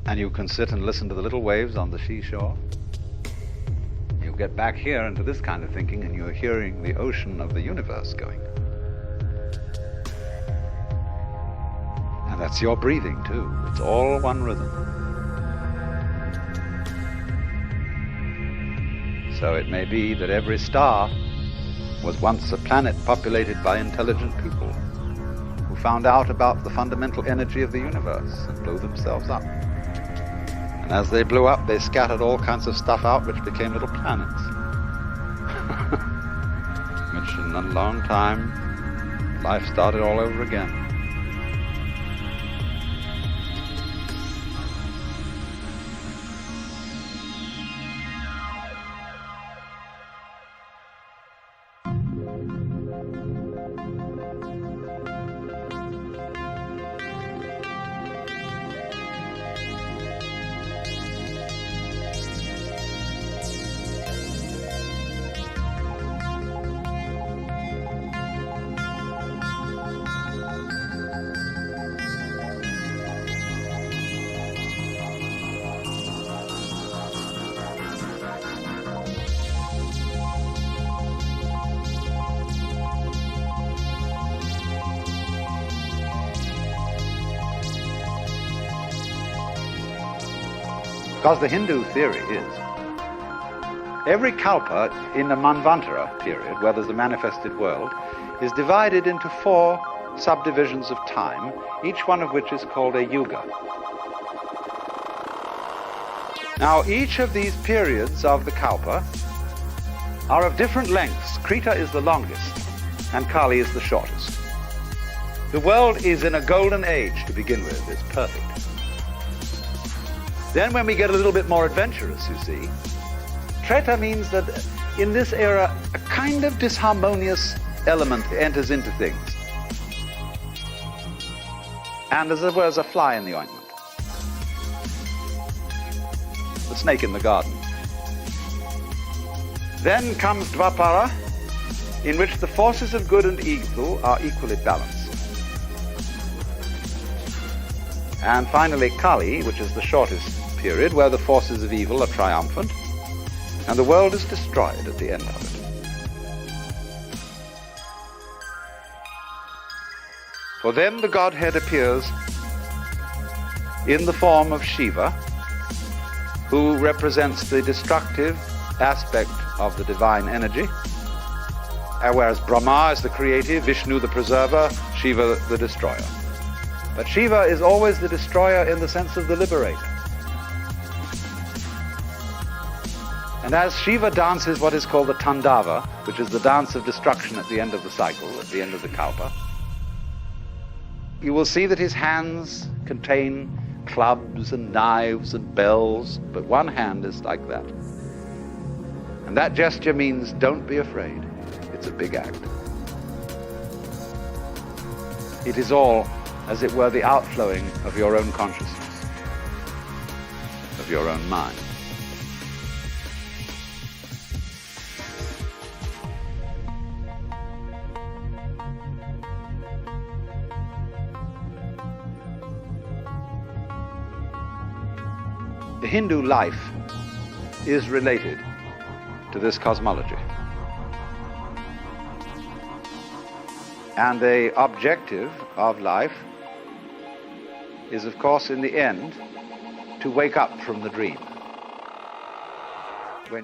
and you can sit and listen to the little waves on the seashore. You get back here into this kind of thinking, and you're hearing the ocean of the universe going. And that's your breathing too. It's all one rhythm. So it may be that every star was once a planet populated by intelligent people who found out about the fundamental energy of the universe and blew themselves up. And as they blew up, they scattered all kinds of stuff out which became little planets. Which in a long time, life started all over again. Because the Hindu theory is, every kalpa in the Manvantara period, where there's a manifested world, is divided into 4 subdivisions of time, each one of which is called a yuga. Now, each of these periods of the kalpa are of different lengths. Krita is the longest, and Kali is the shortest. The world is in a golden age to begin with. It's perfect. Then when we get a little bit more adventurous, you see, Treta means that in this era, a kind of disharmonious element enters into things. And as it were, as a fly in the ointment. The snake in the garden. Then comes Dvapara, in which the forces of good and evil are equally balanced. And finally Kali, which is the shortest period, where the forces of evil are triumphant, and the world is destroyed at the end of it. For then the Godhead appears in the form of Shiva, who represents the destructive aspect of the divine energy, whereas Brahma is the creative, Vishnu the preserver, Shiva the destroyer. But Shiva is always the destroyer in the sense of the liberator. And as Shiva dances what is called the Tandava, which is the dance of destruction at the end of the cycle, at the end of the kalpa, you will see that his hands contain clubs and knives and bells, but one hand is like that. And that gesture means don't be afraid. It's a big act. It is all, as it were, the outflowing of your own consciousness, of your own mind. The Hindu life is related to this cosmology. And the objective of life is, of course, in the end, to wake up from the dream. When you